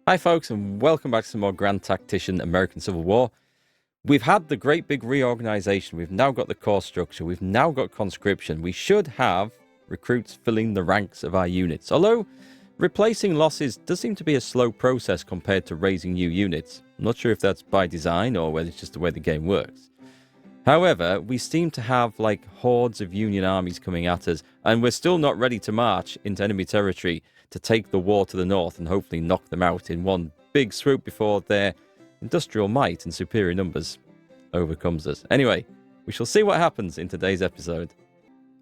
Hi folks, and welcome back to some more Grand Tactician American Civil War. We've had the great big reorganization. We've now got the core structure. We've now got conscription. We should have recruits filling the ranks of our units. Although replacing losses does seem to be a slow process compared to raising new units. I'm not sure if that's by design or whether it's just the way the game works. However, we seem to have like hordes of Union armies coming at us, and we're still not ready to march into enemy territory to take the war to the north and hopefully knock them out in one big swoop before their industrial might and superior numbers overcomes us. Anyway, we shall see what happens in today's episode.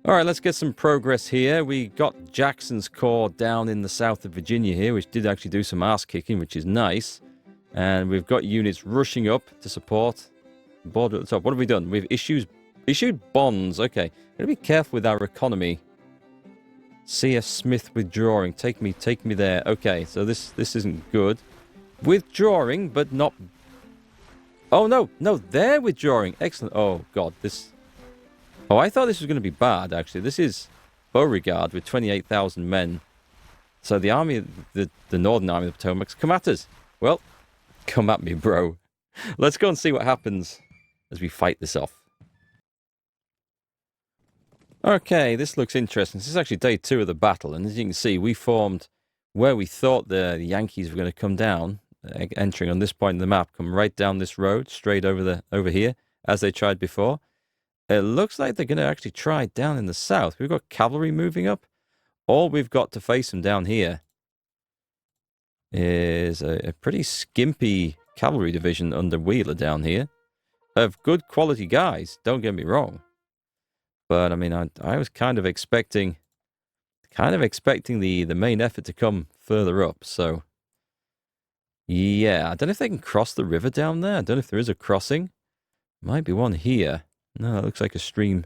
Alright, let's get some progress here. We got Jackson's Corps down in the south of Virginia here, which did actually do some ass kicking, which is nice. And we've got units rushing up to support the border at the top. What have we done? We've issued bonds. Okay, gotta be careful with our economy. C.F. Smith withdrawing. Take me there. Okay, so this isn't good. Withdrawing, but not... Oh, no, they're withdrawing. Excellent. Oh, God, this... Oh, I thought this was going to be bad, actually. This is Beauregard with 28,000 men. So the army, the Northern Army of the Potomac's come at us. Well, come at me, bro. Let's go and see what happens as we fight this off. Okay, this looks interesting. This is actually day 2 of the battle, and as you can see, we formed where we thought the Yankees were going to come down, entering on this point in the map, come right down this road, straight over here, as they tried before. It looks like they're going to actually try down in the south. We've got cavalry moving up. All we've got to face them down here is a pretty skimpy cavalry division under Wheeler down here. Of good quality guys, don't get me wrong. But, I mean, I was kind of expecting the main effort to come further up, so... Yeah, I don't know if they can cross the river down there. I don't know if there is a crossing. Might be one here. No, it looks like a stream.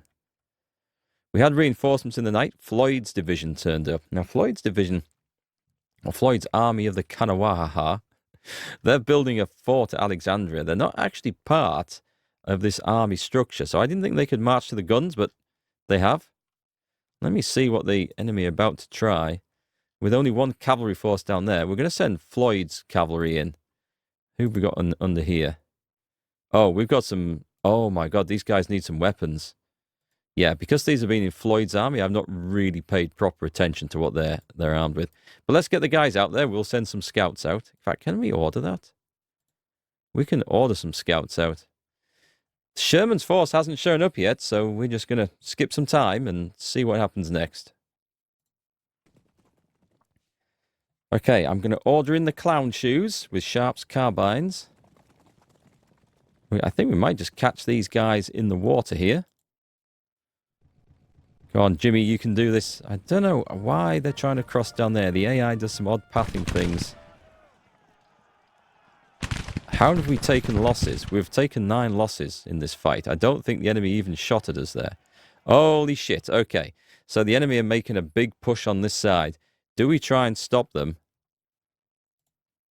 We had reinforcements in the night. Floyd's division turned up. Now, Floyd's division, or Floyd's army of the Kanawha, they're building a fort at Alexandria. They're not actually part of this army structure, so I didn't think they could march to the guns, but they have. Let me see what the enemy are about to try. With only one cavalry force down there, we're going to send Floyd's cavalry in. Who have we got under here? Oh, we've got some... Oh my God, these guys need some weapons. Yeah, because these have been in Floyd's army, I've not really paid proper attention to what they're armed with. But let's get the guys out there. We'll send some scouts out. In fact, can we order that? We can order some scouts out. Sherman's force hasn't shown up yet, so we're just going to skip some time and see what happens next. Okay, I'm going to order in the clown shoes with Sharp's carbines. I think we might just catch these guys in the water here. Go on, Jimmy, you can do this. I don't know why they're trying to cross down there. The AI does some odd pathing things. How have we taken losses? We've taken 9 losses in this fight. I don't think the enemy even shot at us there. Holy shit. Okay. So the enemy are making a big push on this side. Do we try and stop them?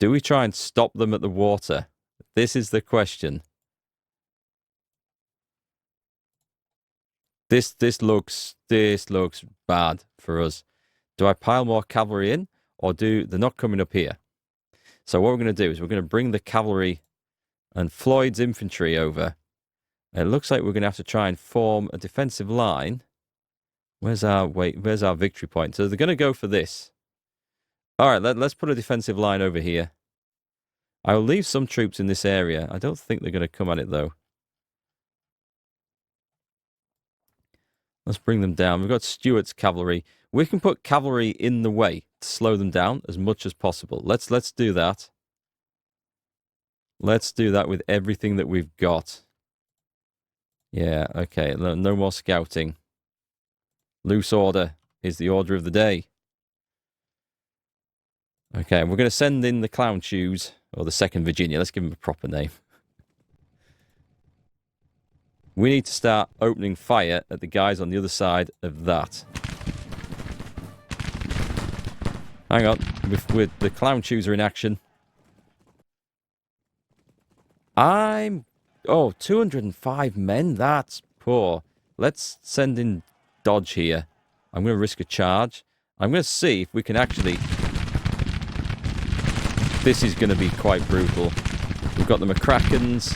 Do we try and stop them at the water? This is the question. This looks bad for us. Do I pile more cavalry in, or they're not coming up here? So what we're going to do is we're going to bring the cavalry and Floyd's infantry over. It looks like we're going to have to try and form a defensive line. Where's our victory point? So they're going to go for this. All right, let's put a defensive line over here. I'll leave some troops in this area. I don't think they're going to come at it, though. Let's bring them down. We've got Stuart's cavalry. We can put cavalry in the way to slow them down as much as possible. Let's do that. Let's do that with everything that we've got. Yeah, okay. No more scouting. Loose order is the order of the day. Okay, we're going to send in the clown shoes, or the 2nd Virginia. Let's give them a proper name. We need to start opening fire at the guys on the other side of that. Hang on, with the clown shoes are in action. 205 men? That's poor. Let's send in Dodge here. I'm going to risk a charge. I'm going to see if we can actually This is going to be quite brutal. We've got the McCrackens.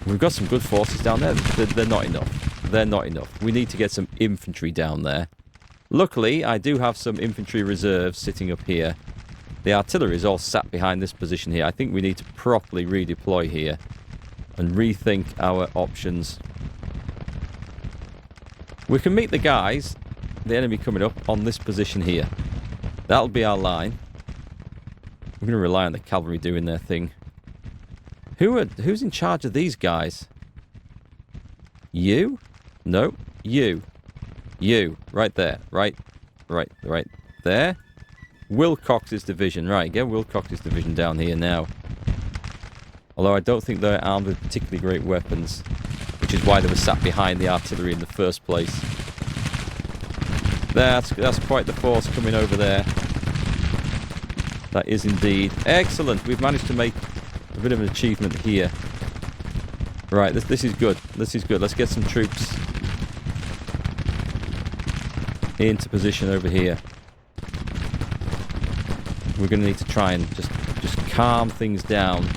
We've got some good forces down there. They're not enough. They're not enough. We need to get some infantry down there. Luckily, I do have some infantry reserves sitting up here. The artillery is all sat behind this position here. I think we need to properly redeploy here and rethink our options. We can meet the guys, the enemy coming up, on this position here. That'll be our line. We're going to rely on the cavalry doing their thing. Who's in charge of these guys? You? No, you. You. Right there. Right there. Wilcox's division. Right, get Wilcox's division down here now. Although I don't think they're armed with particularly great weapons, which is why they were sat behind the artillery in the first place. That's quite the force coming over there. That is indeed excellent. We've managed to make a bit of an achievement here. Right, this is good. This is good. Let's get some troops into position over here. We're going to need to try and just calm things down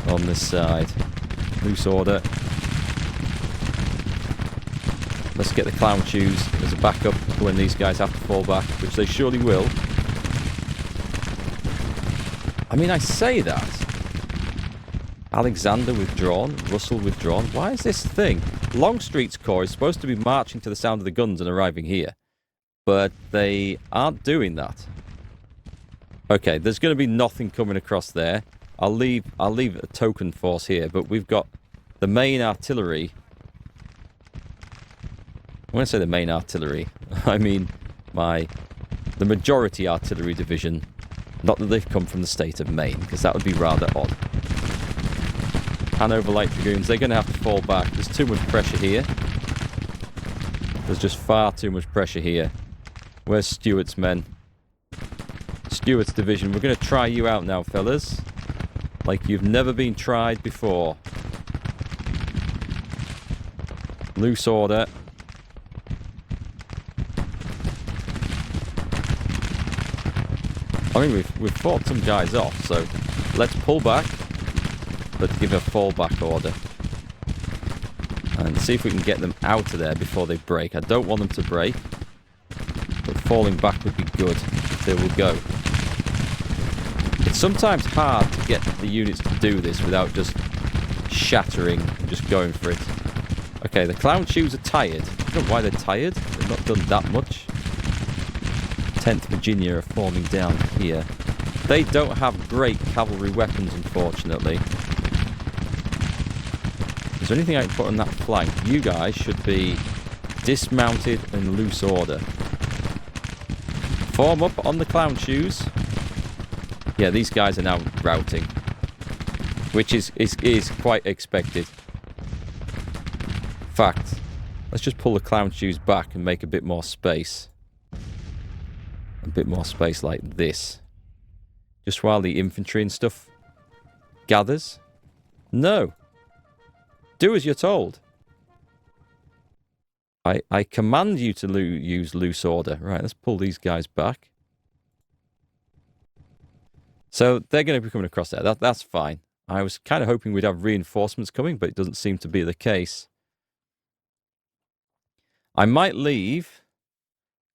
on this side. Loose order. Let's get the clown shoes as a backup when these guys have to fall back, which they surely will. I mean, I say that. Alexander withdrawn, Russell withdrawn. Why is this thing? Longstreet's corps is supposed to be marching to the sound of the guns and arriving here, but they aren't doing that. Okay, there's going to be nothing coming across there. I'll leave a token force here, but we've got the main artillery. When I say the main artillery, I mean the majority artillery division. Not that they've come from the state of Maine, because that would be rather odd. Hanover Light Dragoons, they're going to have to fall back. There's too much pressure here. There's just far too much pressure here. Where's Stuart's men? Stuart's division. We're going to try you out now, fellas. Like you've never been tried before. Loose order. I mean, we've fought some guys off, so let's pull back, but give a fallback order. And see if we can get them out of there before they break. I don't want them to break, but falling back would be good. There we go. It's sometimes hard to get the units to do this without just shattering and just going for it. Okay, the clown shoes are tired. I don't know why they're tired. They've not done that much. 10th Virginia are forming down here. They don't have great cavalry weapons, unfortunately. Is there anything I can put on that flank? You guys should be dismounted in loose order. Form up on the clown shoes. Yeah, these guys are now routing, which is quite expected. In fact, let's just pull the clown shoes back and make a bit more space. A bit more space like this. Just while the infantry and stuff gathers. No. Do as you're told. I command you to use loose order. Right, let's pull these guys back. So they're going to be coming across there. That's fine. I was kind of hoping we'd have reinforcements coming, but it doesn't seem to be the case. I might leave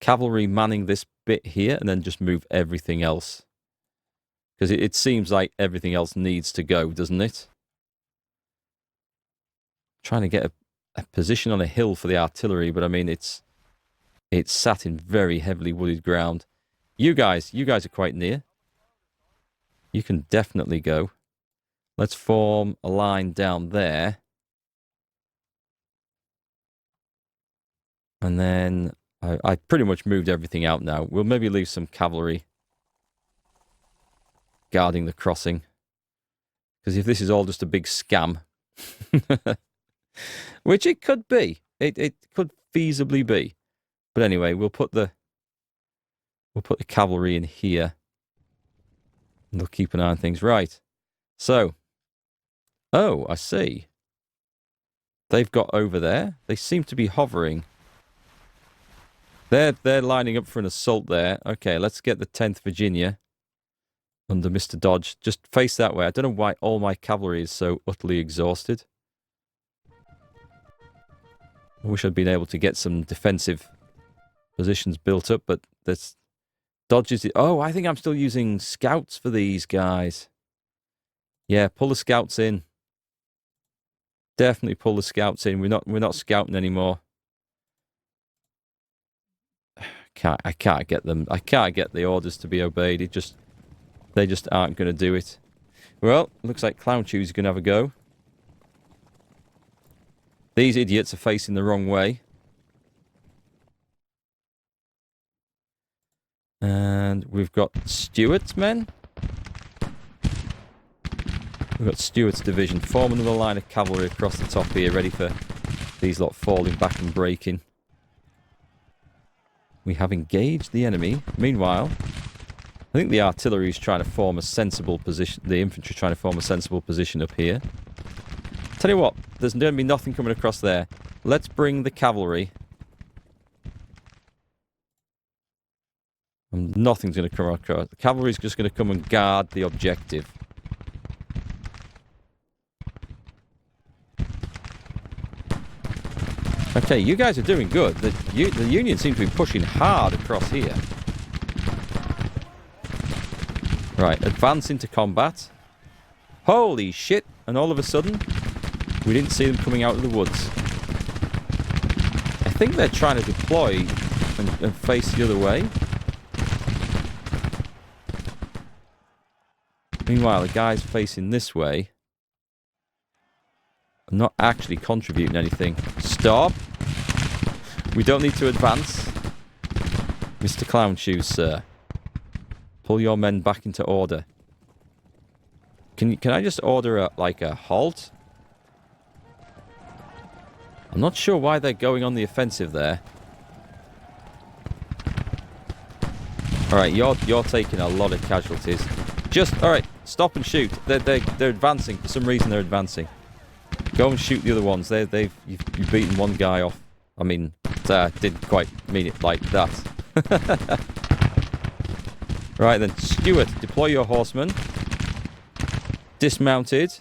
cavalry manning this bit here and then just move everything else. Because it seems like everything else needs to go, doesn't it? Trying to get a position on a hill for the artillery, but I mean, it's sat in very heavily wooded ground. You guys are quite near. You can definitely go. Let's form a line down there. And then I pretty much moved everything out now. We'll maybe leave some cavalry guarding the crossing. Because if this is all just a big scam, which it could be. It could feasibly be. But anyway, we'll put the cavalry in here. And they'll keep an eye on things. Right. So. Oh, I see. They've got over there. They seem to be hovering. They're lining up for an assault there. Okay, let's get the 10th Virginia. under Mr. Dodge. Just face that way. I don't know why all my cavalry is so utterly exhausted. I wish I'd been able to get some defensive positions built up, but this Dodge is... Oh, I think I'm still using scouts for these guys. Yeah, pull the scouts in. Definitely pull the scouts in. We're not scouting anymore. I can't get them. I can't get the orders to be obeyed. They just aren't going to do it. Well, looks like Clown Chew's going to have a go. These idiots are facing the wrong way. And we've got Stuart's men. We've got Stuart's division forming another line of cavalry across the top here, ready for these lot falling back and breaking. We have engaged the enemy. Meanwhile, I think the artillery is trying to form a sensible position. The infantry trying to form a sensible position up here. Tell you what, there's going to be nothing coming across there. Let's bring the cavalry. And nothing's going to come across. The cavalry's just going to come and guard the objective. Okay, you guys are doing good. The Union seems to be pushing hard across here. Right, advance into combat. Holy shit! And all of a sudden, we didn't see them coming out of the woods. I think they're trying to deploy and face the other way. Meanwhile, the guys facing this way are not actually contributing anything. Stop! We don't need to advance. Mr. Clown Shoes, sir. Pull your men back into order. Can I just order a halt? I'm not sure why they're going on the offensive there. Alright, you're taking a lot of casualties. Alright, stop and shoot. They're advancing. For some reason they're advancing. Go and shoot the other ones. You've beaten one guy off. I mean, didn't quite mean it like that. Right then, Stuart, deploy your horsemen. Dismounted.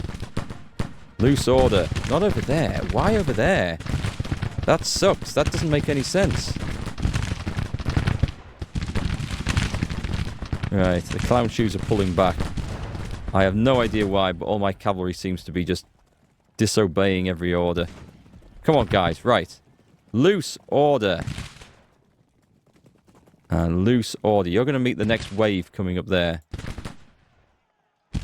Loose order. Not over there. Why over there? That sucks. That doesn't make any sense. Right, the Clown Shoes are pulling back. I have no idea why, but all my cavalry seems to be just disobeying every order. Come on, guys. Right. Loose order. And loose order. You're going to meet the next wave coming up there. Do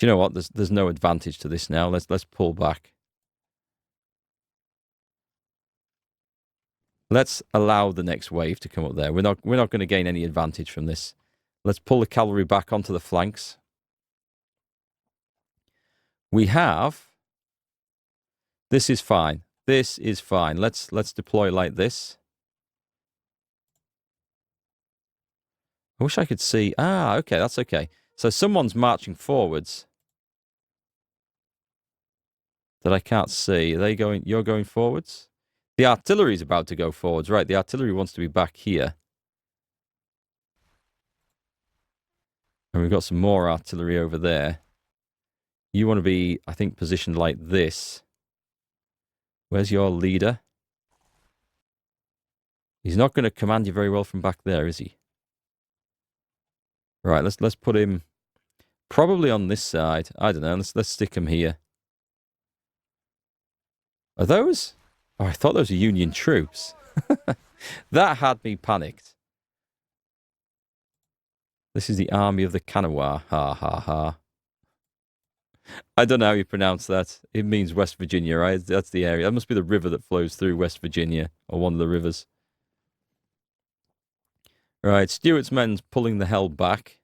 you know what? There's no advantage to this now. Let's pull back. Let's allow the next wave to come up there. We're not going to gain any advantage from this. Let's pull the cavalry back onto the flanks. We have... This is fine. This is fine. Let's deploy like this. I wish I could see... Ah, okay, that's okay. So someone's marching forwards that I can't see. Are they going... You're going forwards? The artillery's about to go forwards. Right, the artillery wants to be back here. And we've got some more artillery over there. You want to be, I think, positioned like this. Where's your leader? He's not going to command you very well from back there, is he? Right, let's put him probably on this side. I don't know. Let's stick him here. Are those? Oh, I thought those were Union troops. That had me panicked. This is the army of the Kanawha. Ha ha ha. I don't know how you pronounce that. It means West Virginia, right? That's the area. That must be the river that flows through West Virginia, or one of the rivers. Right, Stuart's men's pulling the hell back.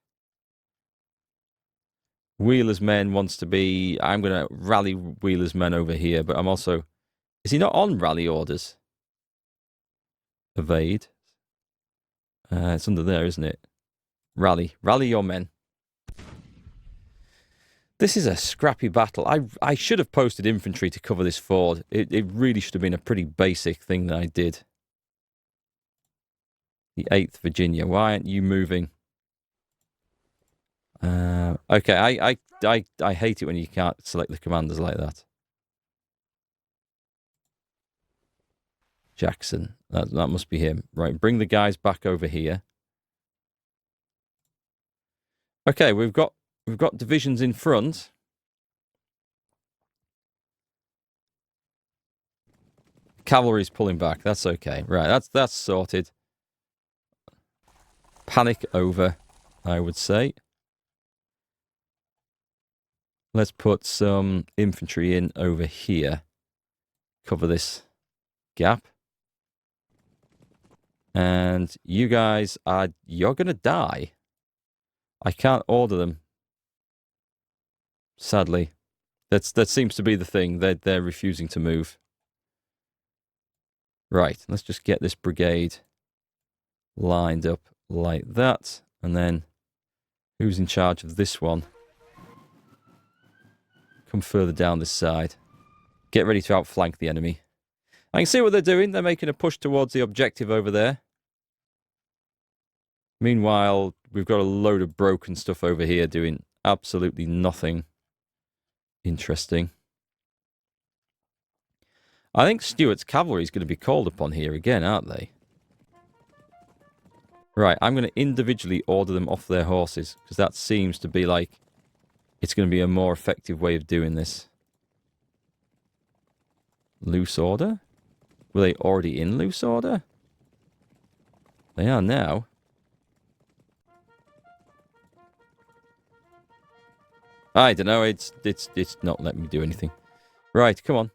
Wheeler's men wants to be... I'm going to rally Wheeler's men over here, but I'm also... Is he not on rally orders? Evade. It's under there, isn't it? Rally. Rally your men. This is a scrappy battle. I should have posted infantry to cover this ford. It really should have been a pretty basic thing that I did. The 8th Virginia. Why aren't you moving? Okay, I hate it when you can't select the commanders like that. Jackson. That must be him. Right, bring the guys back over here. Okay, we've got divisions in front. Cavalry's pulling back. That's okay. Right, that's sorted. Panic over, I would say. Let's put some infantry in over here. Cover this gap. And you guys you're gonna die. I can't order them. Sadly. That seems to be the thing. They're refusing to move. Right, let's just get this brigade lined up like that. And then who's in charge of this one? Come further down this side. Get ready to outflank the enemy. I can see what they're doing. They're making a push towards the objective over there. Meanwhile, we've got a load of broken stuff over here doing absolutely nothing interesting. I think Stuart's cavalry is going to be called upon here again, aren't they? Right, I'm going to individually order them off their horses, because that seems to be like it's going to be a more effective way of doing this. Loose order? Were they already in loose order? They are now. I don't know, it's not letting me do anything. Right, come on.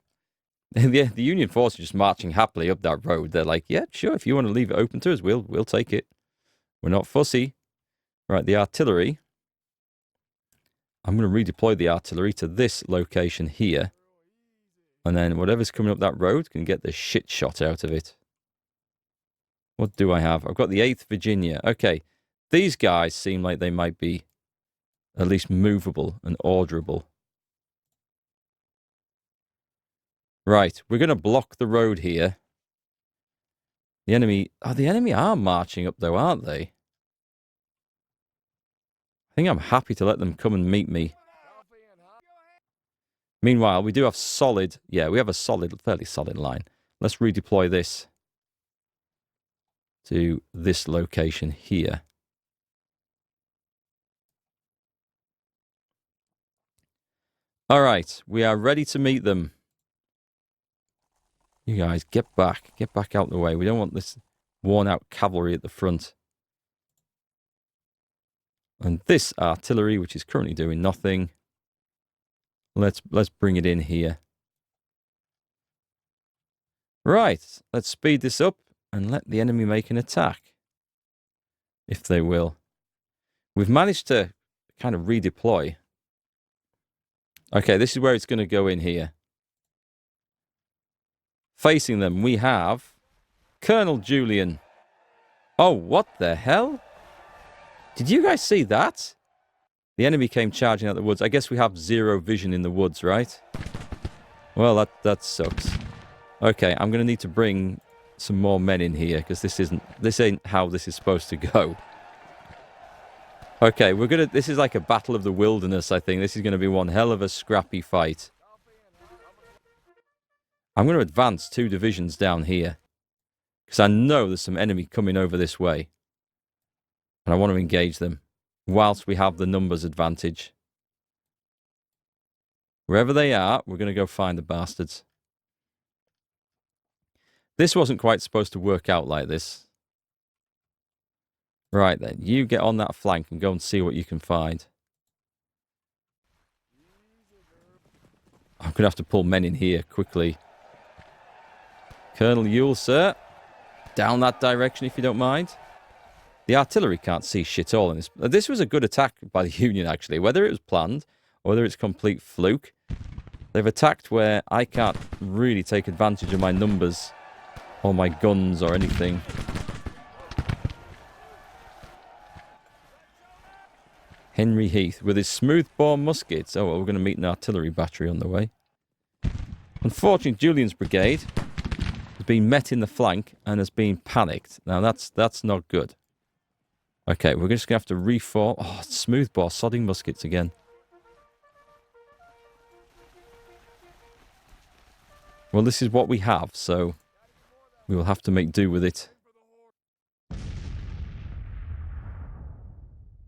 The Union force are just marching happily up that road. They're like, yeah, sure, if you want to leave it open to us, we'll take it. We're not fussy. Right, the artillery. I'm going to redeploy the artillery to this location here. And then whatever's coming up that road can get the shit shot out of it. What do I have? I've got the 8th Virginia. Okay, these guys seem like they might be at least movable and orderable. Right, we're going to block the road here. The enemy are marching up though, aren't they? I think I'm happy to let them come and meet me. Meanwhile, we do have solid, yeah, we have a fairly solid line. Let's redeploy this to this location here. All right, we are ready to meet them. You guys, get back out the way. We don't want this worn-out cavalry at the front. And this artillery, which is currently doing nothing, let's bring it in here. Right, let's speed this up and let the enemy make an attack, if they will. We've managed to kind of redeploy. Okay, this is where it's going to go in here. Facing them, we have Colonel Julian. Oh, what the hell? Did you guys see that? The enemy came charging out the woods. I guess we have zero vision in the woods, right? Well, that sucks. Okay, I'm going to need to bring some more men in here, because this ain't how this is supposed to go. Okay, this is like a battle of the wilderness, I think. This is going to be one hell of a scrappy fight. I'm going to advance 2 divisions down here, because I know there's some enemy coming over this way. And I want to engage them, whilst we have the numbers advantage. Wherever they are, we're going to go find the bastards. This wasn't quite supposed to work out like this. Right then, you get on that flank and go and see what you can find. I'm going to have to pull men in here quickly. Colonel Ewell, sir. Down that direction if you don't mind. The artillery can't see shit all in this. This was a good attack by the Union, actually. Whether it was planned or whether it's complete fluke, they've attacked where I can't really take advantage of my numbers or my guns or anything. Henry Heath with his smooth-bore muskets. Oh, well, we're going to meet an artillery battery on the way. Unfortunately, Julian's brigade has been met in the flank and has been panicked. Now, that's not good. Okay, we're just going to have to reform. Oh, smoothbore, sodding muskets again. Well, this is what we have, so we will have to make do with it.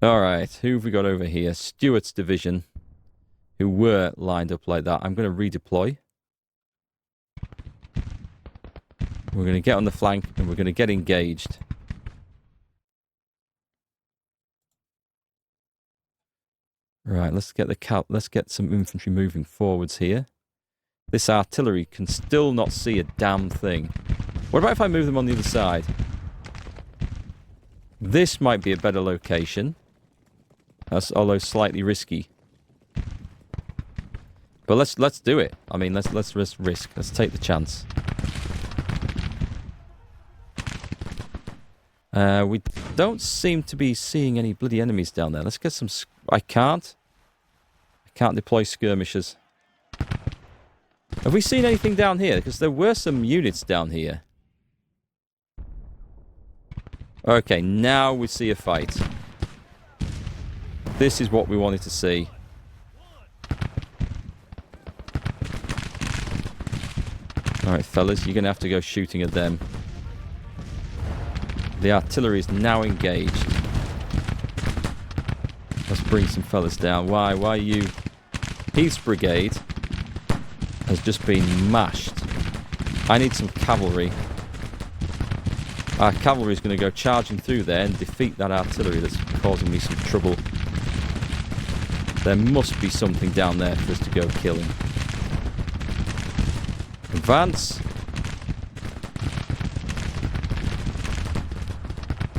Alright, who have we got over here? Stuart's division, who were lined up like that. I'm going to redeploy. We're going to get on the flank, and we're going to get engaged. Right, let's get some infantry moving forwards here. This artillery can still not see a damn thing. What about if I move them on the other side? This might be a better location. That's although slightly risky. But let's do it. I mean, let's risk. Let's take the chance. We don't seem to be seeing any bloody enemies down there. Let's get some... I can't deploy skirmishers. Have we seen anything down here? Because there were some units down here. Okay, now we see a fight. This is what we wanted to see. Alright, fellas, you're going to have to go shooting at them. The artillery is now engaged. Let's bring some fellas down. Why are you... Heath's brigade has just been mashed. I need some cavalry. Our cavalry is going to go charging through there and defeat that artillery that's causing me some trouble. There must be something down there for us to go killing. Advance.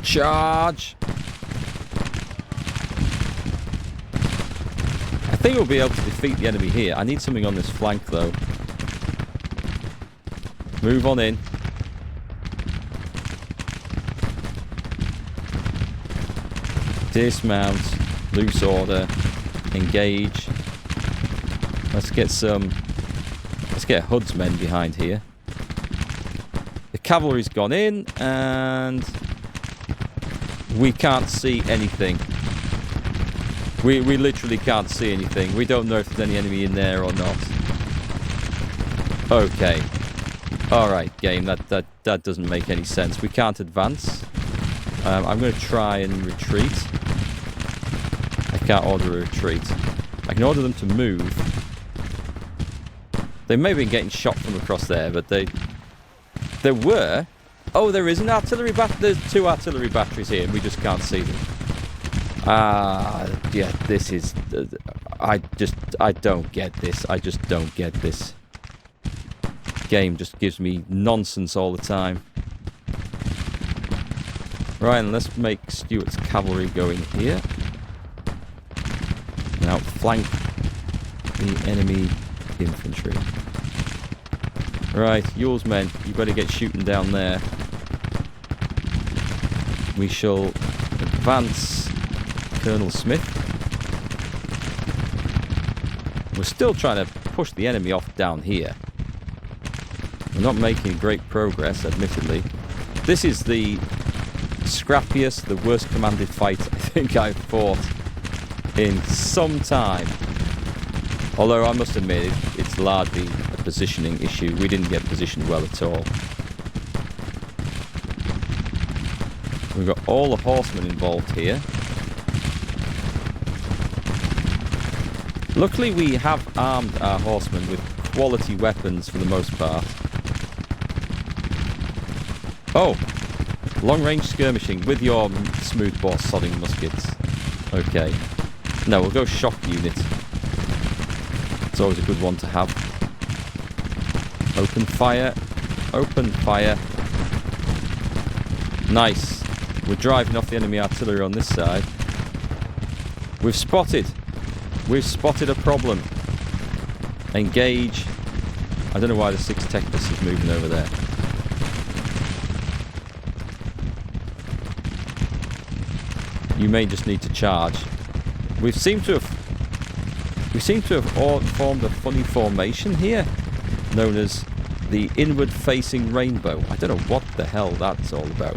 Charge. I think we'll be able to defeat the enemy here. I need something on this flank though. Move on in. Dismount. Loose order. Engage. Let's get Hood's men behind here. The cavalry's gone in and we can't see anything. We literally can't see anything. We don't know if there's any enemy in there or not. Okay. Alright, game. That doesn't make any sense. We can't advance. I'm going to try and retreat. I can't order a retreat. I can order them to move. They may have been getting shot from across there, but there were... Oh, there is an artillery battery. There's 2 artillery batteries here, and we just can't see them. Yeah, this is... I don't get this. I just don't get this. Game just gives me nonsense all the time. Right, and let's make Stuart's cavalry go in here. And outflank the enemy infantry. Right, yours men, you better get shooting down there. We shall advance Colonel Smith. We're still trying to push the enemy off down here. We're not making great progress, admittedly. This is the scrappiest, the worst commanded fight I think I've fought in some time. Although I must admit, it's largely a positioning issue. We didn't get positioned well at all. We've got all the horsemen involved here. Luckily we have armed our horsemen with quality weapons for the most part. Oh! Long-range skirmishing with your smoothbore sodding muskets. Okay. No, we'll go shock unit. It's always a good one to have. Open fire. Open fire. Nice. We're driving off the enemy artillery on this side. We've spotted a problem. Engage. I don't know why the 6th Tactician is moving over there. You may just need to charge. We seem to have formed a funny formation here, known as the inward-facing rainbow. I don't know what the hell that's all about.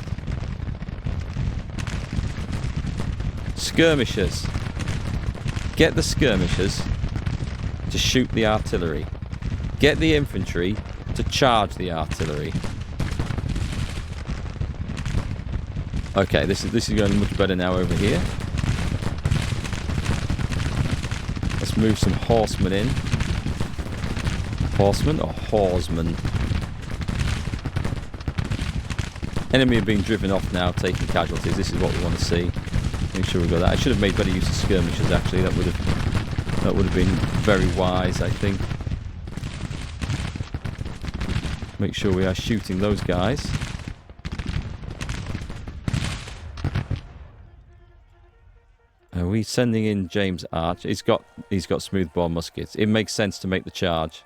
Skirmishers. Get the skirmishers to shoot the artillery. Get the infantry to charge the artillery. Okay, this is going much better now over here. Let's move some horsemen in. Horsemen or horsemen? Enemy are being driven off now, taking casualties. This is what we want to see. Make sure we got that. I should have made better use of skirmishers, actually. That would have been very wise, I think. Make sure we are shooting those guys. Are we sending in James Arch? He's got smoothbore muskets. It makes sense to make the charge.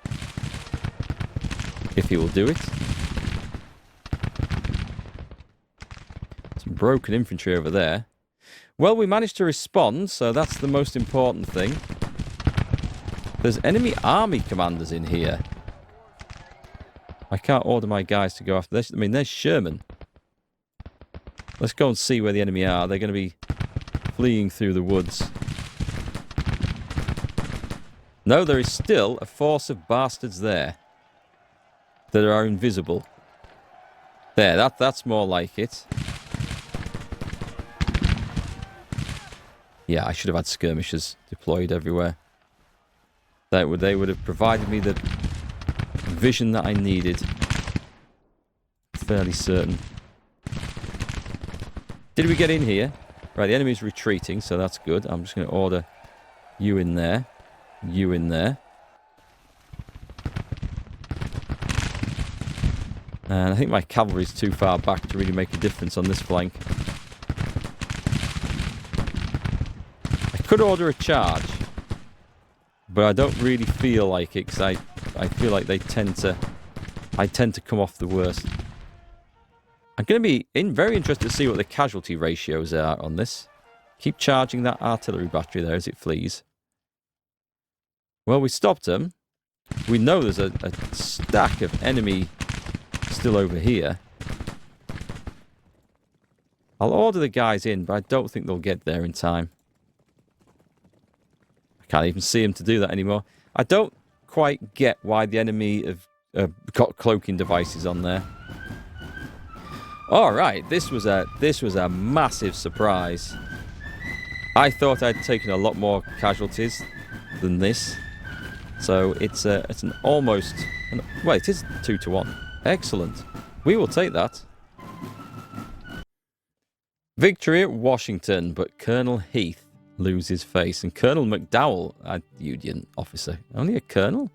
If he will do it. Some broken infantry over there. Well, we managed to respond, so that's the most important thing. There's enemy army commanders in here. I can't order my guys to go after this. I mean, there's Sherman. Let's go and see where the enemy are. They're going to be fleeing through the woods. No, there is still a force of bastards there that are invisible. There, that's more like it. Yeah, I should have had skirmishers deployed everywhere. They would have provided me the vision that I needed. Fairly certain. Did we get in here? Right, the enemy's retreating, so that's good. I'm just going to order you in there. You in there. And I think my cavalry's too far back to really make a difference on this flank. I could order a charge, but I don't really feel like it, because I feel like I tend to come off the worst. I'm going to be very interested to see what the casualty ratios are on this. Keep charging that artillery battery there as it flees. Well, we stopped them. We know there's a stack of enemy still over here. I'll order the guys in, but I don't think they'll get there in time. I can't even see them to do that anymore. I don't quite get why the enemy have got cloaking devices on there. All right, this was a massive surprise. I thought I'd taken a lot more casualties than this, so it's an almost, well, it is 2-1. Excellent. We will take that. Victory at Washington, but Colonel Heath loses face, and Colonel McDowell, a Union officer, only a colonel,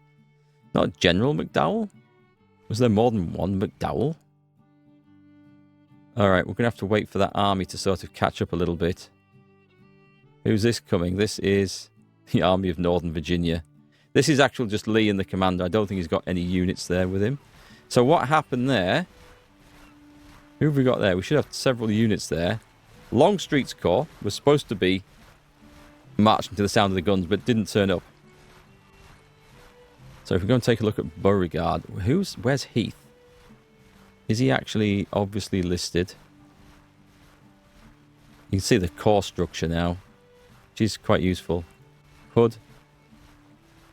not General McDowell. Was there more than one McDowell? Alright, we're going to have to wait for that army to sort of catch up a little bit. Who's this coming? This is the Army of Northern Virginia. This is actually just Lee and the commander. I don't think he's got any units there with him. So what happened there? Who have we got there? We should have several units there. Longstreet's Corps was supposed to be marching to the sound of the guns, but didn't turn up. So if we go and take a look at Beauregard, where's Heath? Is he actually obviously listed? You can see the corps structure now, which is quite useful. Hood.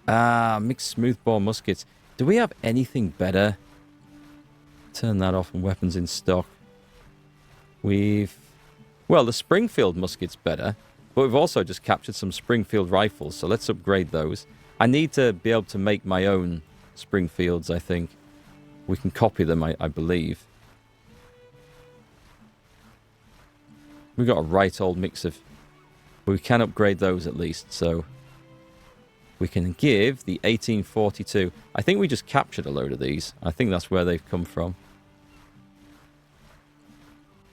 Ah, mixed smoothbore muskets. Do we have anything better? Turn that off and weapons in stock. Well, the Springfield musket's better, but we've also just captured some Springfield rifles, so let's upgrade those. I need to be able to make my own Springfields, I think. We can copy them, I believe. We've got a right old mix of... We can upgrade those at least, so... We can give the 1842. I think we just captured a load of these. I think that's where they've come from.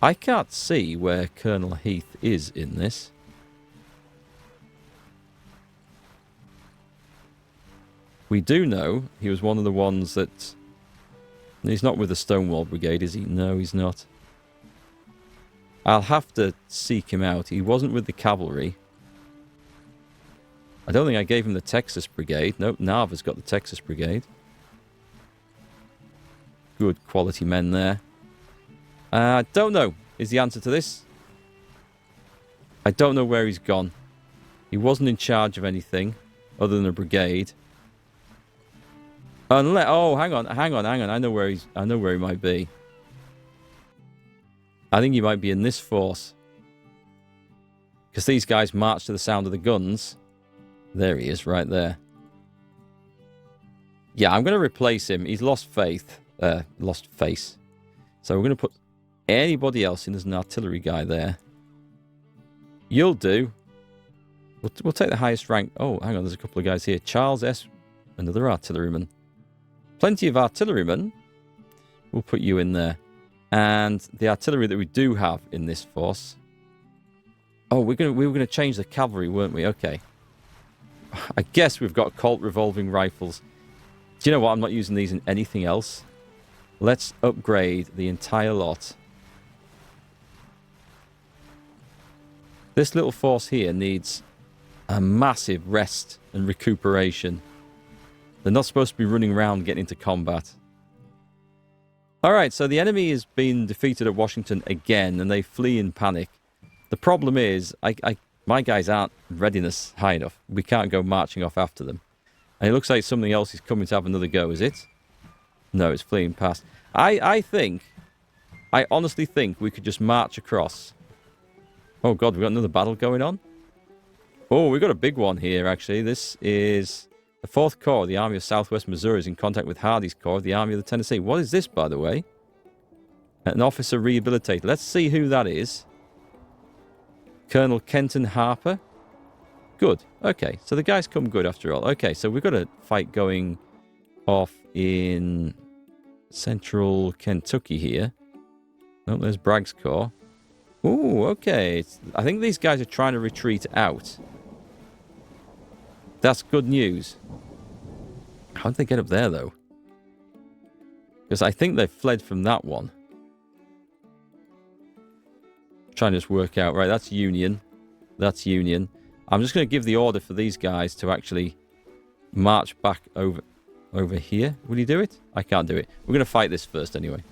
I can't see where Colonel Heath is in this. We do know he was one of the ones that... He's not with the Stonewall Brigade, is he? No, he's not. I'll have to seek him out. He wasn't with the cavalry. I don't think I gave him the Texas Brigade. Nope, Narva's got the Texas Brigade. Good quality men there. Don't know is the answer to this. I don't know where he's gone. He wasn't in charge of anything other than a brigade. Unless, oh, hang on. I know where he might be. I think he might be in this force. Because these guys march to the sound of the guns. There he is, right there. Yeah, I'm going to replace him. He's lost faith. Lost face. So we're going to put anybody else in as an artillery guy there. You'll do. We'll take the highest rank. Oh, hang on. There's a couple of guys here. Charles S. Another artilleryman. Plenty of artillerymen. We'll put you in there. And the artillery that we do have in this force. Oh, we were going to change the cavalry, weren't we? Okay. I guess we've got Colt revolving rifles. Do you know what? I'm not using these in anything else. Let's upgrade the entire lot. This little force here needs a massive rest and recuperation. They're not supposed to be running around getting into combat. Alright, so the enemy has been defeated at Washington again, and they flee in panic. The problem is, my guys aren't readiness high enough. We can't go marching off after them. And it looks like something else is coming to have another go, is it? No, it's fleeing past. I honestly think we could just march across. Oh god, we've got another battle going on? Oh, we've got a big one here, actually. This is the 4th Corps of the Army of Southwest Missouri is in contact with Hardee's Corps of the Army of the Tennessee. What is this, by the way? An officer rehabilitated. Let's see who that is. Colonel Kenton Harper. Good. Okay, so the guy's come good after all. Okay, so we've got a fight going off in central Kentucky here. Oh, there's Bragg's Corps. Ooh, okay. I think these guys are trying to retreat out. That's good news. How did they get up there, though? Because I think they fled from that one. Trying to just work out. Right, that's Union. That's Union. I'm just going to give the order for these guys to actually march back over here. Will you do it? I can't do it. We're going to fight this first anyway.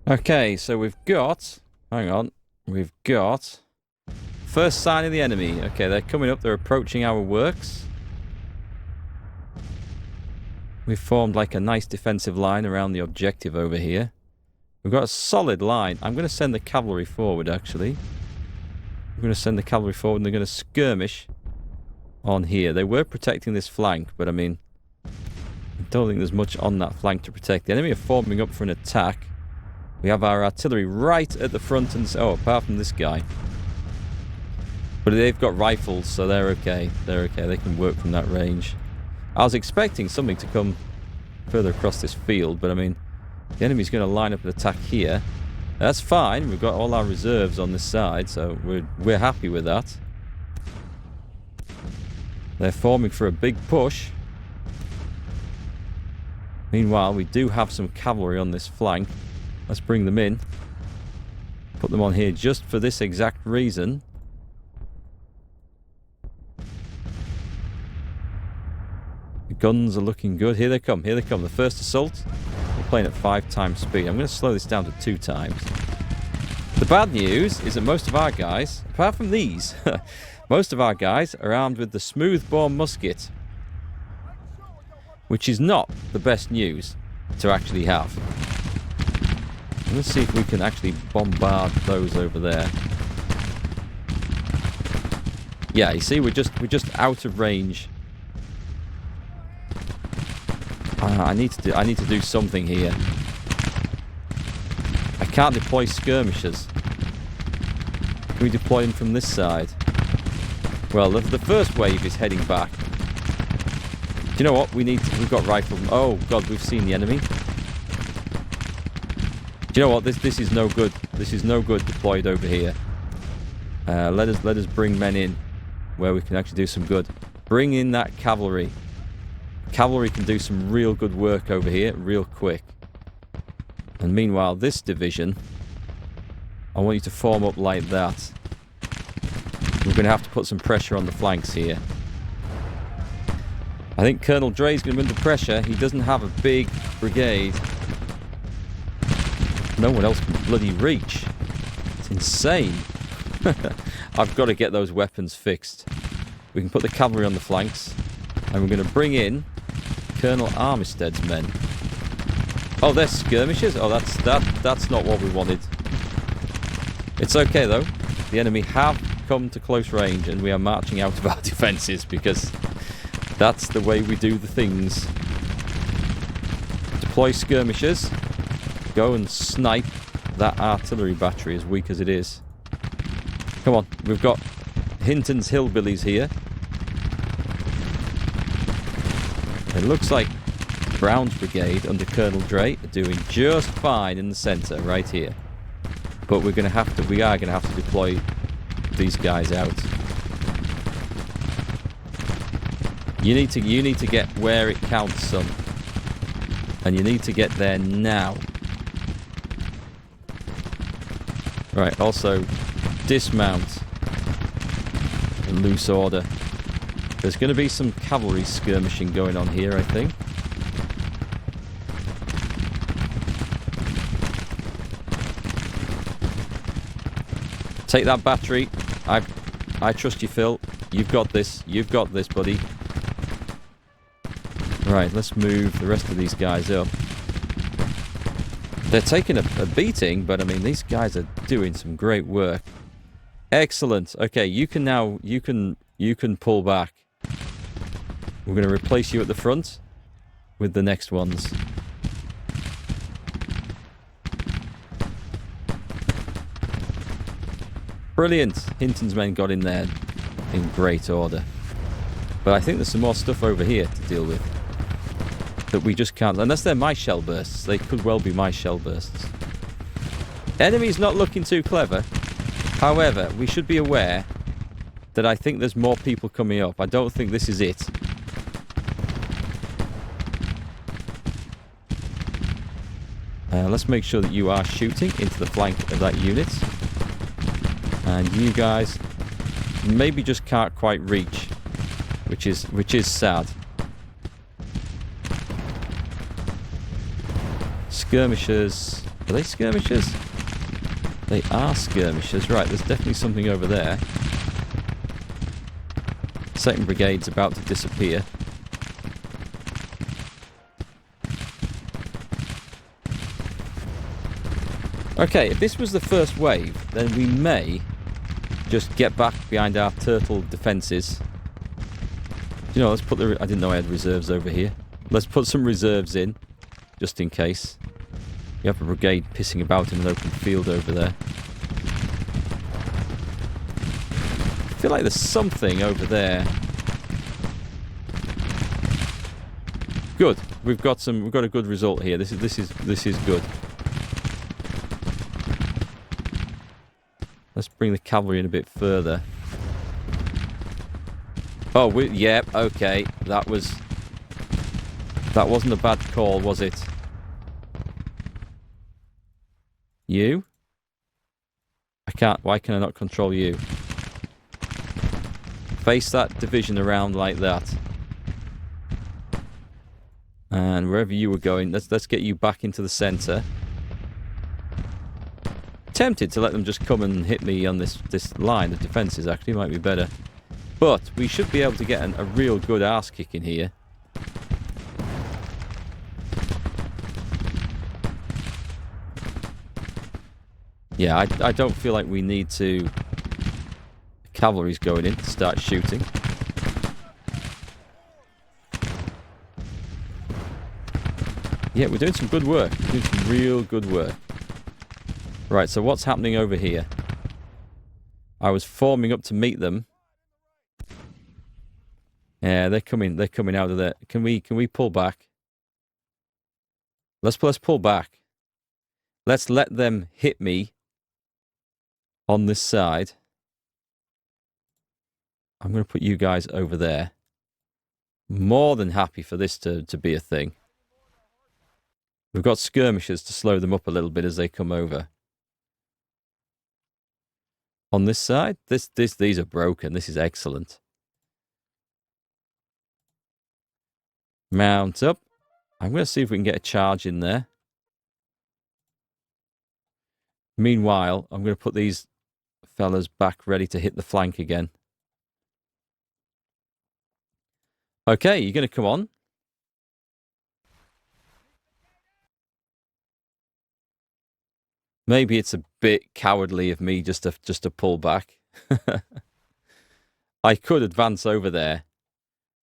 Okay, so we've got... Hang on. We've got... First sign of the enemy. Okay, they're coming up. They're approaching our works. We've formed like a nice defensive line around the objective over here. We've got a solid line. I'm going to send the cavalry forward, actually. I'm going to send the cavalry forward and they're going to skirmish on here. They were protecting this flank, but I mean... I don't think there's much on that flank to protect. The enemy are forming up for an attack. We have our artillery right at the front and... Oh, apart from this guy. But they've got rifles, so they're okay. They're okay. They can work from that range. I was expecting something to come further across this field, but I mean, the enemy's going to line up an attack here. That's fine. We've got all our reserves on this side, so we're happy with that. They're forming for a big push. Meanwhile, we do have some cavalry on this flank. Let's bring them in. Put them on here just for this exact reason. The guns are looking good. Here they come. Here they come. The first assault. We're playing at 5 times speed. I'm going to slow this down to 2 times. The bad news is that most of our guys, apart from these, most of our guys are armed with the smoothbore musket, which is not the best news to actually have. Let's see if we can actually bombard those over there. Yeah, you see, we're just out of range. I need to do something here. I can't deploy skirmishers. Can we deploy them from this side? Well, the first wave is heading back. Do you know what? We've got riflemen. Oh god, we've seen the enemy. Do you know what? This is no good. This is no good deployed over here. Let us bring men in where we can actually do some good. Bring in that cavalry. Cavalry can do some real good work over here, real quick. And meanwhile, this division, I want you to form up like that. We're going to have to put some pressure on the flanks here. I think Colonel Dre's going to be under pressure. He doesn't have a big brigade. No one else can bloody reach. It's insane. I've got to get those weapons fixed. We can put the cavalry on the flanks. And we're going to bring in Colonel Armistead's men. Oh, they're skirmishers? Oh, that's not what we wanted. It's okay, though. The enemy have come to close range, and we are marching out of our defences, because that's the way we do the things. Deploy skirmishers. Go and snipe that artillery battery, as weak as it is. Come on, we've got Hinton's hillbillies here. It looks like Brown's brigade under Colonel Dre are doing just fine in the centre right here. But we are going to have to deploy these guys out. You need to get where it counts, son. And you need to get there now. Right, also dismount in loose order. There's going to be some cavalry skirmishing going on here, I think. Take that battery. I trust you, Phil. You've got this. You've got this, buddy. Right, let's move the rest of these guys up. They're taking a beating, but I mean, these guys are doing some great work. Excellent. Okay, you can pull back. We're going to replace you at the front with the next ones. Brilliant. Hinton's men got in there in great order. But I think there's some more stuff over here to deal with that we just can't... Unless they're my shell bursts. They could well be my shell bursts. Enemy's not looking too clever. However, we should be aware that I think there's more people coming up. I don't think this is it. Let's make sure that you are shooting into the flank of that unit. And you guys maybe just can't quite reach, which is sad. Skirmishers. Are they skirmishers? They are skirmishers. Right, there's definitely something over there. Second Brigade's about to disappear. Okay, if this was the first wave, then we may just get back behind our turtle defences. You know, let's put the... I didn't know I had reserves over here. Let's put some reserves in, just in case. You have a brigade pissing about in an open field over there. I feel like there's something over there. Good. We've got a good result here. This is good. Let's bring the cavalry in a bit further. Oh, yep, okay. That wasn't a bad call, was it? You? Why can I not control you? Face that division around like that. And wherever you were going, let's get you back into the centre. Tempted to let them just come and hit me on this line of defences, actually. Might be better. But we should be able to get a real good arse kick in here. Yeah, I don't feel like we need to... Cavalry's going in to start shooting. Yeah, we're doing some good work. We're doing some real good work. Right, so what's happening over here? I was forming up to meet them. Yeah, they're coming out of there. Can we pull back? Let's pull back. Let's let them hit me on this side. I'm going to put you guys over there. More than happy for this to be a thing. We've got skirmishers to slow them up a little bit as they come over. On this side, these are broken. This is excellent. Mount up. I'm going to see if we can get a charge in there. Meanwhile, I'm going to put these fellas back ready to hit the flank again. Okay, you're going to come on. Maybe it's a bit cowardly of me just to pull back. I could advance over there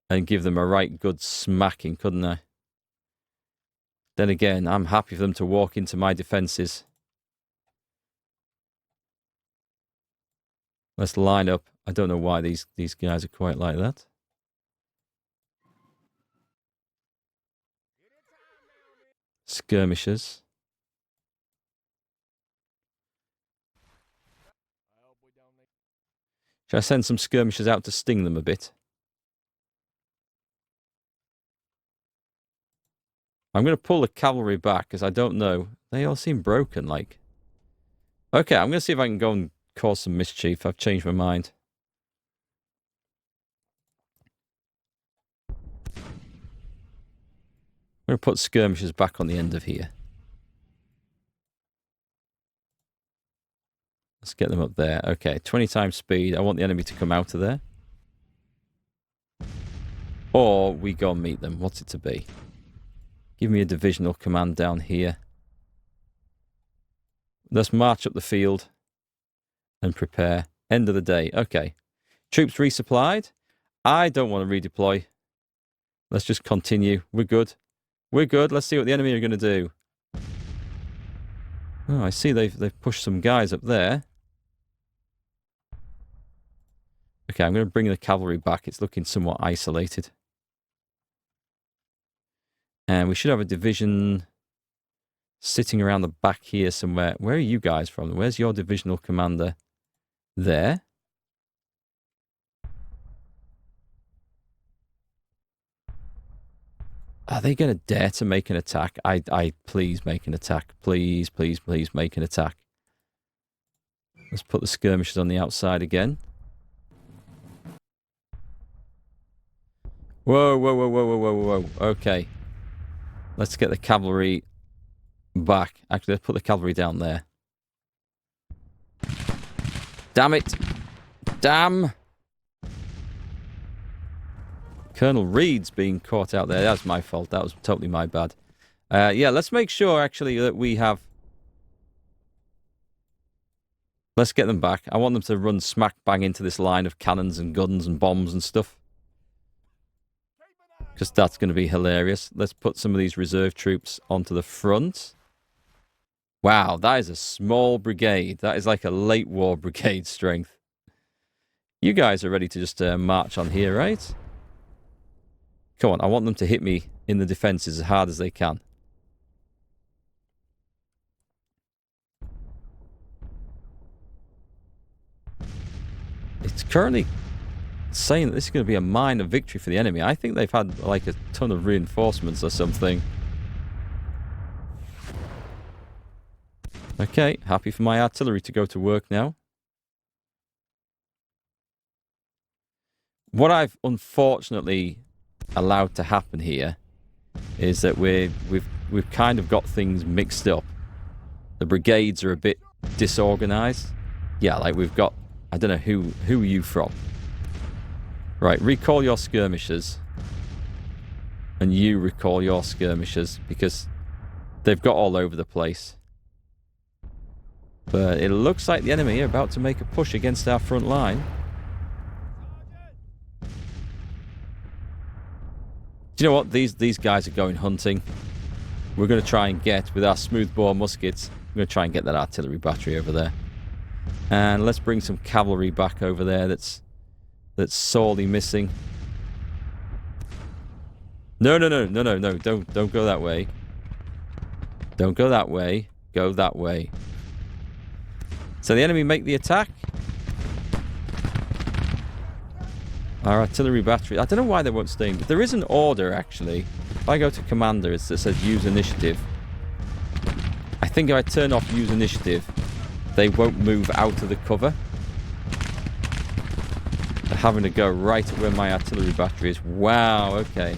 and give them a right good smacking, couldn't I? Then again, I'm happy for them to walk into my defences. Let's line up. I don't know why these guys are quite like that. Skirmishers. Should I send some skirmishers out to sting them a bit? I'm going to pull the cavalry back because I don't know. They all seem broken, like. Okay, I'm going to see if I can go and cause some mischief. I've changed my mind. I'm going to put skirmishers back on the end of here. Let's get them up there. Okay, 20 times speed. I want the enemy to come out of there. Or we go and meet them. What's it to be? Give me a divisional command down here. Let's march up the field and prepare. End of the day. Okay. Troops resupplied. I don't want to redeploy. Let's just continue. We're good. We're good. Let's see what the enemy are going to do. Oh, I see they've pushed some guys up there. Okay, I'm going to bring the cavalry back. It's looking somewhat isolated. And we should have a division sitting around the back here somewhere. Where are you guys from? Where's your divisional commander? There. Are they going to dare to make an attack? I please make an attack. Please, please, please make an attack. Let's put the skirmishers on the outside again. Whoa, whoa, whoa, whoa, whoa, whoa, whoa. Okay. Let's get the cavalry back. Actually, let's put the cavalry down there. Damn it. Damn. Colonel Reed's being caught out there. That's my fault. That was totally my bad. Yeah, let's make sure, actually, that we have... Let's get them back. I want them to run smack bang into this line of cannons and guns and bombs and stuff. Because that's going to be hilarious. Let's put some of these reserve troops onto the front. Wow, that is a small brigade. That is like a late war brigade strength. You guys are ready to just march on here, right? Come on, I want them to hit me in the defences as hard as they can. It's currently saying that this is going to be a minor victory for the enemy. I think they've had like a ton of reinforcements or something. Okay, happy for my artillery to go to work now. What I've unfortunately allowed to happen here is that we've kind of got things mixed up. The brigades are a bit disorganized. Yeah, like we've got, I don't know who are you from? Right, recall your skirmishers. And you recall your skirmishers because they've got all over the place. But it looks like the enemy are about to make a push against our front line. Do you know what? These guys are going hunting. We're going to try and get, with our smoothbore muskets, we're going to try and get that artillery battery over there. And let's bring some cavalry back over there that's sorely missing. No, don't go that way. Don't go that way. Go that way. So the enemy make the attack. Our artillery battery. I don't know why they won't stay. There is an order, actually. If I go to commander, it says use initiative. I think if I turn off use initiative, they won't move out of the cover. They're having to go right at where my artillery battery is. Wow, okay.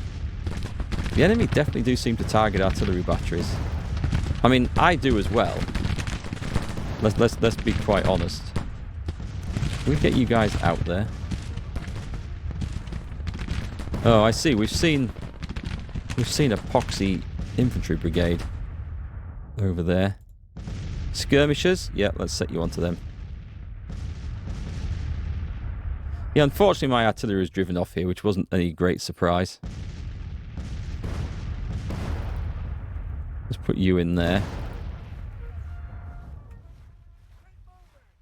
The enemy definitely do seem to target artillery batteries. I mean, I do as well. Let's be quite honest. Can we get you guys out there? Oh, I see. We've seen epoxy infantry brigade over there. Skirmishers? Yeah, let's set you onto them. Yeah, unfortunately my artillery was driven off here, which wasn't any great surprise. Let's put you in there.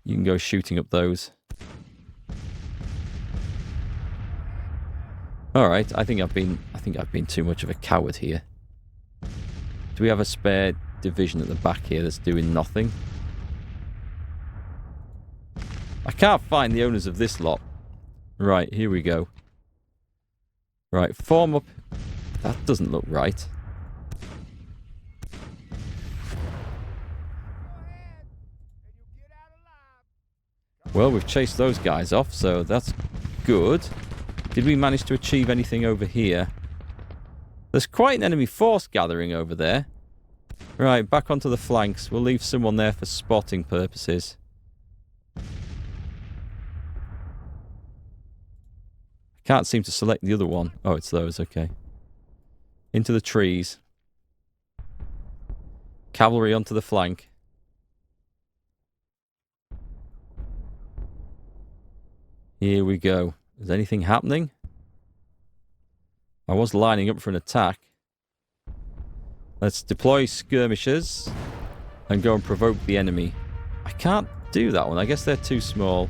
You can go shooting up those. All right, I think I've been too much of a coward here. Do we have a spare division at the back here that's doing nothing? I can't find the owners of this lot. Right, here we go. Right, form up. That doesn't look right. Well, we've chased those guys off, so that's good. Did we manage to achieve anything over here? There's quite an enemy force gathering over there. Right, back onto the flanks. We'll leave someone there for spotting purposes. Can't seem to select the other one. Oh, it's those, okay. Into the trees. Cavalry onto the flank. Here we go. Is anything happening? I was lining up for an attack. Let's deploy skirmishers and go and provoke the enemy. I can't do that one. I guess they're too small.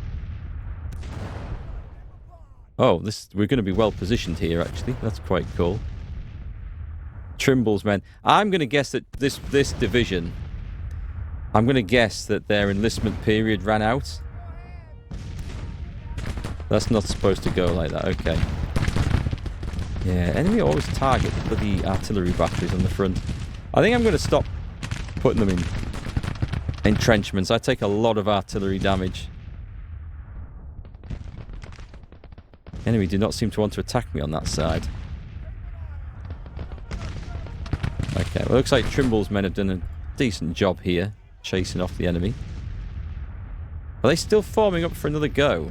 Oh, we're going to be well positioned here, actually. That's quite cool. Trimble's men. I'm going to guess that this division, I'm going to guess that their enlistment period ran out. That's not supposed to go like that. Okay. Yeah, enemy always target the bloody artillery batteries on the front. I think I'm going to stop putting them in entrenchments. I take a lot of artillery damage. Enemy do not seem to want to attack me on that side. Okay, well, looks like Trimble's men have done a decent job here, chasing off the enemy. Are they still forming up for another go?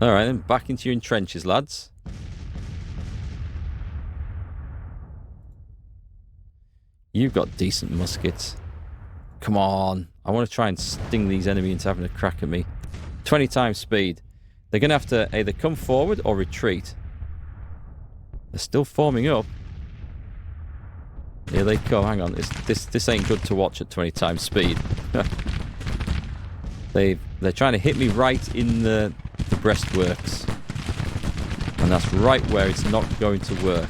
Alright, then back into your trenches, lads. You've got decent muskets. Come on. I want to try and sting these enemies into having a crack at me. 20 times speed. They're going to have to either come forward or retreat. They're still forming up. Here they come. Hang on. This ain't good to watch at 20 times speed. They're trying to hit me right in the breastworks. And that's right where it's not going to work.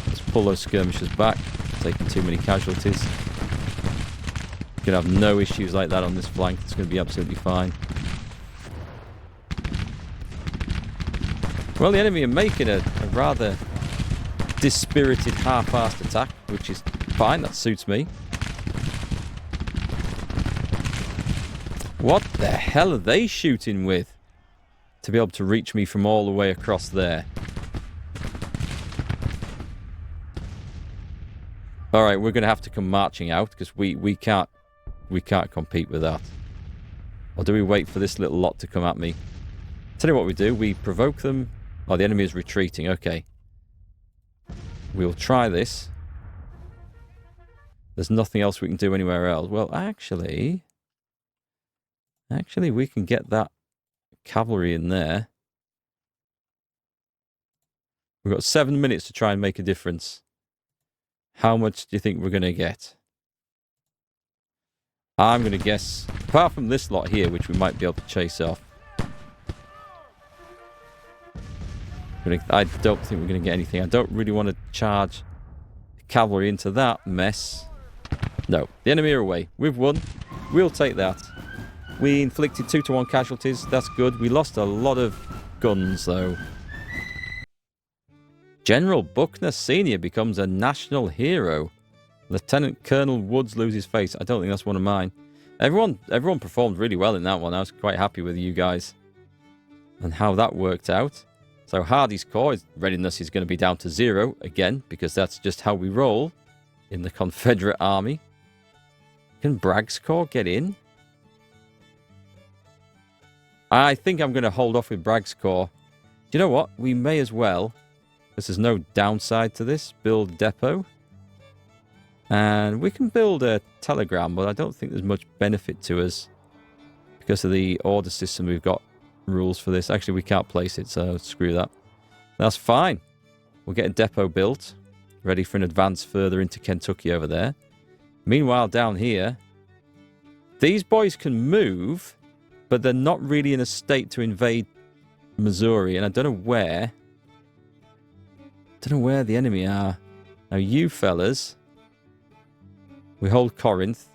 Let's pull those skirmishers back. Taking too many casualties. Gonna have no issues like that on this flank. It's going to be absolutely fine. Well, the enemy are making a rather dispirited, half-assed attack, which is fine. That suits me. What the hell are they shooting with? To be able to reach me from all the way across there. Alright, we're going to have to come marching out, because we can't compete with that. Or do we wait for this little lot to come at me? Tell you what we do. We provoke them. Oh, the enemy is retreating. Okay. We'll try this. There's nothing else we can do anywhere else. Well, actually, we can get that cavalry in there. We've got 7 minutes to try and make a difference. How much do you think we're going to get? I'm going to guess, apart from this lot here, which we might be able to chase off. I don't think we're going to get anything. I don't really want to charge cavalry into that mess. No, the enemy are away. We've won. We'll take that. We inflicted 2-1 casualties. That's good. We lost a lot of guns, though. General Buckner Sr. becomes a national hero. Lieutenant Colonel Woods loses face. I don't think that's one of mine. Everyone performed really well in that one. I was quite happy with you guys and how that worked out. So Hardy's Corps, his readiness is going to be down to 0 again, because that's just how we roll in the Confederate army. Can Bragg's Corps get in? I think I'm going to hold off with Bragg's Corps. Do you know what? We may as well, because there's no downside to this, build a depot. And we can build a telegram, but I don't think there's much benefit to us because of the order system. We've got rules for this. Actually, we can't place it, so screw that. That's fine. We'll get a depot built, ready for an advance further into Kentucky over there. Meanwhile, down here, these boys can move, but they're not really in a state to invade Missouri, and I don't know where. Don't know where the enemy are. Now, you fellas, we hold Corinth.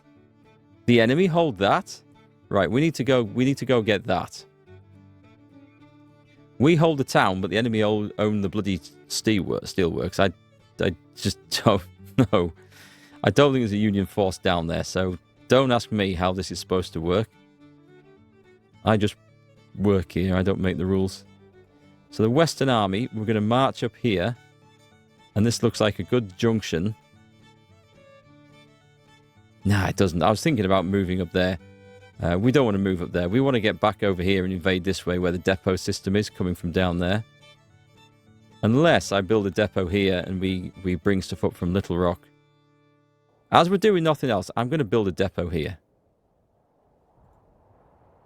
The enemy hold that. Right, we need to go get that. We hold the town, but the enemy own the bloody steelworks. I just don't know. I don't think there's a Union force down there, so don't ask me how this is supposed to work. I just work here. I don't make the rules. So the Western Army, we're going to march up here. And this looks like a good junction. Nah, it doesn't. I was thinking about moving up there. We don't want to move up there. We want to get back over here and invade this way where the depot system is coming from down there. Unless I build a depot here and we bring stuff up from Little Rock. As we're doing nothing else, I'm going to build a depot here.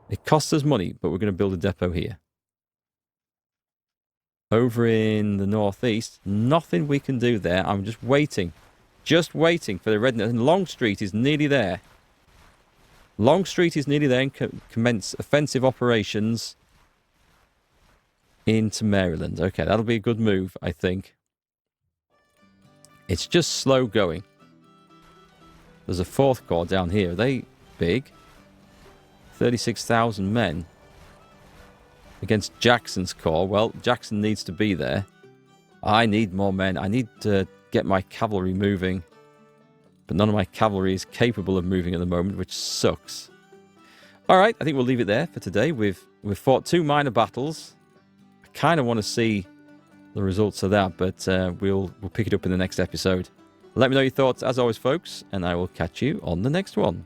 It costs us money, but we're going to build a depot here. Over in the northeast, nothing we can do there. I'm just waiting. Just waiting for the red. And Longstreet is nearly there. Longstreet is nearly there and commence offensive operations into Maryland. Okay, that'll be a good move, I think. It's just slow going. There's a 4th Corps down here. Are they big? 36,000 men. Against Jackson's Corps. Well, Jackson needs to be there. I need more men. I need to get my cavalry moving. But none of my cavalry is capable of moving at the moment, which sucks. Alright, I think we'll leave it there for today. We've fought 2 minor battles. I kind of want to see the results of that, but we'll pick it up in the next episode. Let me know your thoughts as always, folks, and I will catch you on the next one.